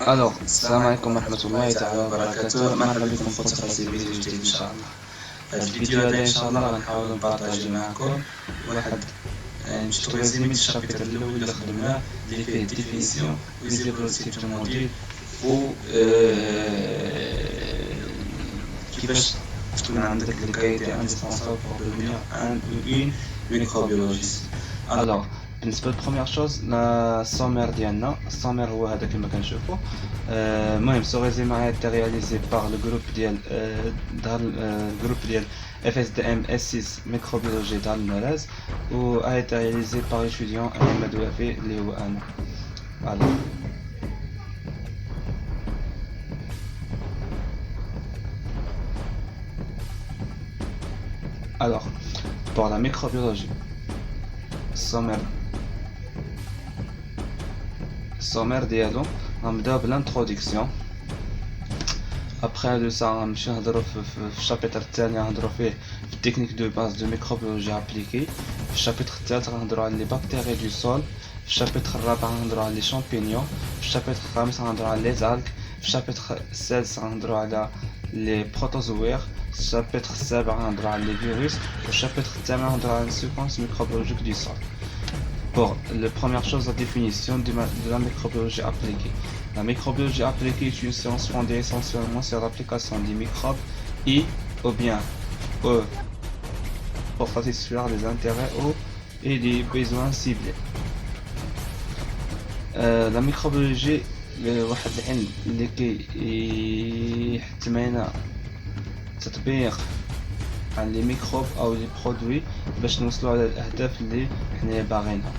السلام عليكم ورحمة الله تعالى وبركاته. مرحبا بكم في بودكاست فيديو جديد إن شاء الله. هذا الفيديو هذا إن شاء الله غنحاول نبارطاجي معكم واحد نشوفو ريزيمي الشابتر الأول اللي خدمناه اللي فيه ديفينيسيون وزيبروتيب دو موديل و كيفاش تكون عندك الكايتي انديسبونسابل بور ديفينير ان اون ميكروبيولوجيست. بالنسبه للبروميير شوز لا سومير ديالنا السومير هو هذا كما كنشوفوا. المهم سو ريزيمي a été réalisé par le groupe ديال الجروب ديال FSDM S6 microbiologie دار المراز و a été réalisé par étudiant محمد وافي اللي هو انا. Alors, pour la microbiologie, sommaire ديالو غنبداو بالانترودكسيون. après de ça غنمشيو نهضروا في الشابتر الثاني غنهضروا فيه في التكنيك دو باز دو ميكروبيولوجي ابليكي. في الشابتر الثالث غنهضروا على لي بكتيري دو سول. في الشابتر الرابع غنهضروا على لي شامبينيون. في الشابتر الخامس غنهضروا على لي زالك. في الشابتر السادس غنهضروا على لي بروتوزوير. في الشابتر السابع غنهضروا على لي فيروس. في الشابتر الثامن غنهضروا على السيكونس ميكروبيولوجيك دو سول. Pour la première chose, la définition de la microbiologie appliquée. La microbiologie appliquée est une science fondée essentiellement sur l'application des microbes et ou bien pour satisfaire les intérêts et les besoins ciblés. La microbiologie واحد العلم اللي كيحتمينا تطبيق عن لي ميكروب او لي برودوي باش نوصلوا على الاهداف اللي حنا باغينها.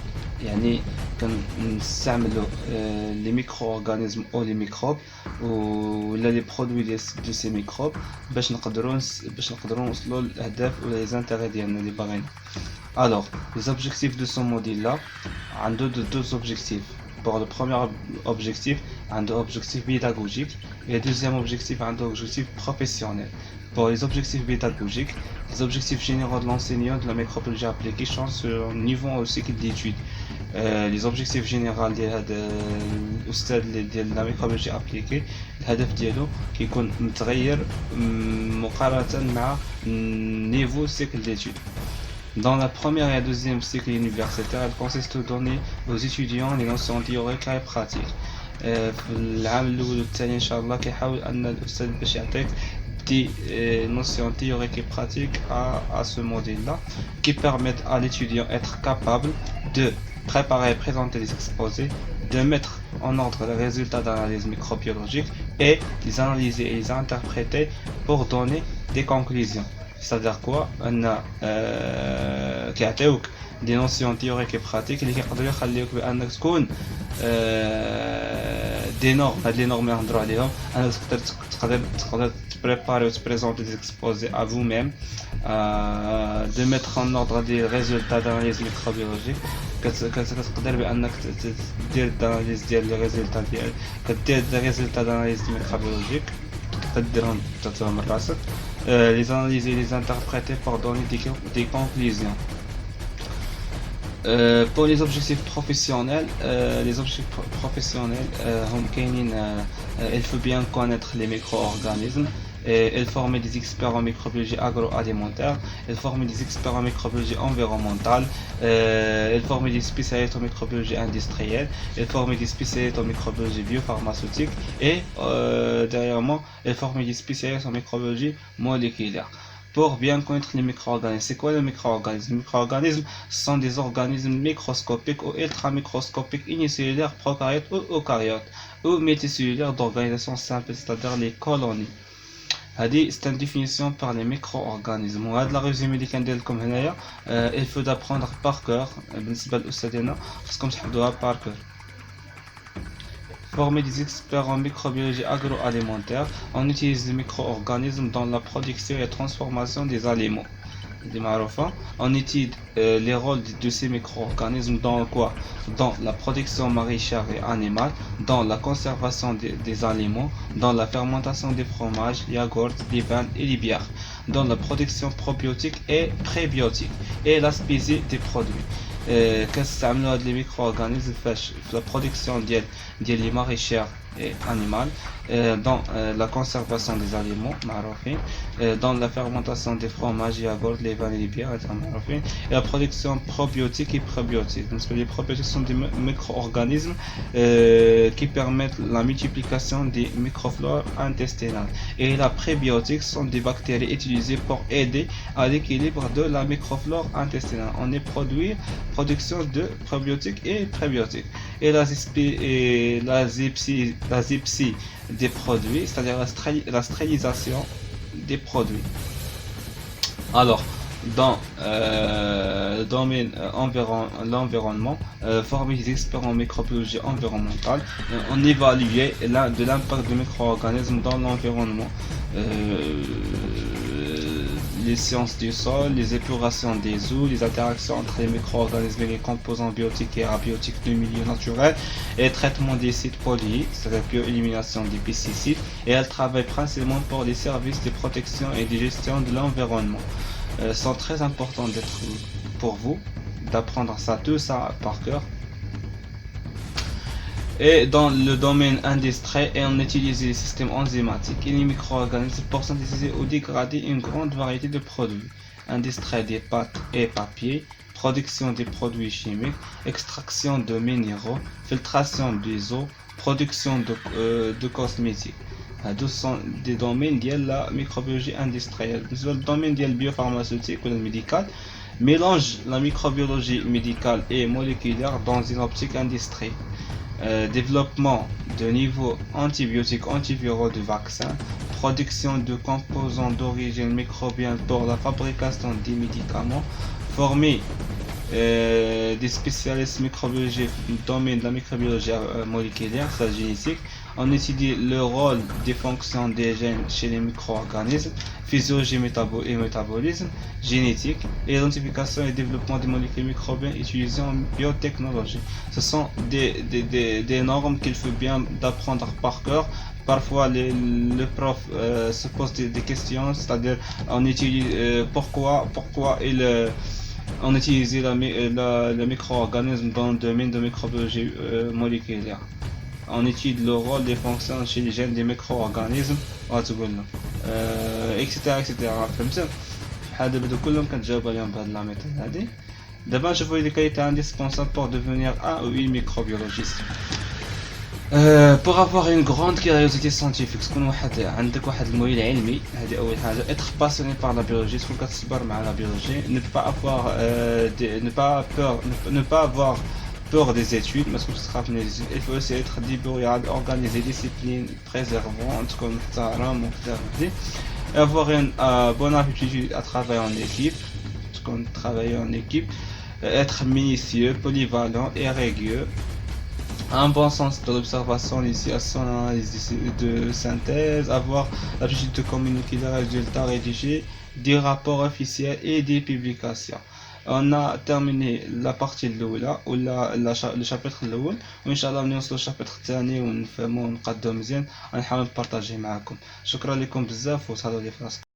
يعني كنستعملوا لي ميكرو اورغانيزم او لي ميكروب ولا لي برودوي ديال سي ميكروب باش نقدروا نوصلوا للاهداف ولا لي زانتيري ديالنا اللي باغينها. alors les objectifs de ce module là عنده deux objectifs. pour le premier objectif عنده objectif pédagogique et le deuxième objectif عنده objectif professionnel. Pour les objectifs pédagogiques, les objectifs généraux de l'enseignant de la microbiologie appliquée changent selon le niveau au cycle d'études. Les objectifs généraux de la microbiologie appliquée الهدف ديالو كيكون متغير مقارنة مع niveau cycle d'études. Dans la première et la deuxième cycle universitaire, elle consiste à donner aux étudiants les notions théoriques et pratiques. في العام الأول والثاني إن شاء الله كيحاول أن الأستاذ باش يعطيك des notions théoriques et pratiques à ce modèle-là qui permettent à l'étudiant d'être capable de préparer et présenter les exposés, de mettre en ordre les résultats d'analyse microbiologique et les analyser et les interpréter pour donner des conclusions. C'est-à-dire quoi? On a des notions théoriques et pratiques اللي كيقدروا يخليوك بأنك تكون des normes. هاد لي نورم اللي نهضروا عليهم أنك تقدر préparer ou présenter des exposés à vous-même, de mettre en ordre des résultats d'analyse microbiologique. كتقدر بانك دير الاناليز ديال لي ريزولطا ديال كدير لي ريزولطا d'analyse microbiologique تقدرهم تعطيهم من راسك. les analyser et les interpréter pour donner des conclusions. Pour les objectifs professionnels, il faut bien connaître les micro-organismes. Elle forme des experts en microbiologie agroalimentaire, elle forme des experts en microbiologie environnementale, elle forme des spécialistes en microbiologie industrielle, elle forme des spécialistes en microbiologie biopharmaceutique et derrière elle forme des spécialistes en microbiologie moléculaire. Pour bien connaître les micro-organismes. C'est quoi les micro-organismes? Les micro-organismes sont des organismes microscopiques ou ultra-microscopiques unicellulaires, prokaryotes ou eucaryotes ou multicellulaires d'organisation simple, c'est-à-dire les colonies. C'est une définition par les micro-organismes. وهذا la résumé اللي كندير لكم هنايا il faut d'apprendre par cœur. بالنسبة لأستاذنا خصكم تحفظوها par cœur. Former des experts en microbiologie agroalimentaire, on utilise les micro-organismes dans la production et la transformation des aliments. On étudie les rôles de ces micro-organismes dans quoi? Dans la production maraîchère et animale, dans la conservation des aliments, dans la fermentation des fromages, yaourts, des vins et des bières, dans la production probiotique et prébiotique et l'aspésie des produits. كنستعملوا هاد لي ميكرو اورغانيزم فاش في لا برودكسيون ديال لي ماريشير et animale, dans la conservation des aliments, dans la fermentation des fromages, yaourts, les vanilles, les bières, et la production probiotique et probiotique. Donc, les probiotiques sont des micro-organismes qui permettent la multiplication des microflores intestinales. Et la prébiotique sont des bactéries utilisées pour aider à l'équilibre de la microflore intestinale. On est production de probiotiques et prébiotiques. Et la asepsie des produits, c'est-à-dire la stérilisation des produits. Alors, dans le domaine l'environnement, former des experts en microbiologie environnementale, on évaluait de l'impact des micro-organismes dans l'environnement, les sciences du sol, les épurations des eaux, les interactions entre les micro-organismes et les composants biotiques et abiotiques du milieu naturel, et traitement des sites pollués, c'est-à-dire bioélimination des pesticides, et elle travaille principalement pour les services de protection et de gestion de l'environnement. Sont très importants d'être pour vous, d'apprendre tout ça par cœur. Et dans le domaine industriel, on utilise les systèmes enzymatiques et les micro-organismes pour synthétiser ou dégrader une grande variété de produits. Industrie des pâtes et papiers, production des produits chimiques, extraction de minéraux, filtration des eaux, production de cosmétiques. Ce sont des domaines de la microbiologie industrielle. Le domaine de la biopharmaceutique ou médical mélange la microbiologie médicale et moléculaire dans une optique industrielle. Développement de niveaux antibiotiques, antiviraux de vaccins, production de composants d'origine microbienne pour la fabrication des médicaments, former des spécialistes microbiologie domaine de la microbiologie moléculaire, sa génétique. On étudie le rôle des fonctions des gènes chez les micro-organismes, physiologie et métabolisme, génétique, et identification et développement des molécules microbiennes utilisées en biotechnologie. Ce sont des normes qu'il faut bien d'apprendre par cœur. Parfois, le prof se pose des questions, c'est-à-dire on utilise pourquoi on utilise le micro-organisme dans le domaine de microbiologie moléculaire. On étudie le rôle des fonctions chez les gènes des micro-organismes etc فهمت بحال دابا كلهم كنتجاوب عليهم بهاد لا ميثود هادي. دابا نشوفوا لي كاليتي indispensable pour devenir un ou une microbiologiste. Pour avoir une grande curiosité scientifique, تكون عندك واحد الميول علمي، هذه أول حاجة. Être passionné par la biologie، تكون كتصبر مع la biologie. Ne pas avoir peur des études, parce que il faut aussi être débrouillard, organiser discipline, préservante, comme ça, avoir une bonne habitude à travailler en équipe, être minutieux, polyvalent et rigueux, un bon sens de l'observation, l'initiation, analyse de synthèse, avoir l'habitude de communiquer les résultats rédigés, des rapports officiels et des publications. On a terminé la partie الأولى ولا le chapitre الأول، وإن شاء الله نوصلوا للشابتر الثاني ونفهموا ونقدموا مزيان. غنحاول نبارطاجيه معكم. شكرا لكم بزاف وتهلاو لي فراسكم.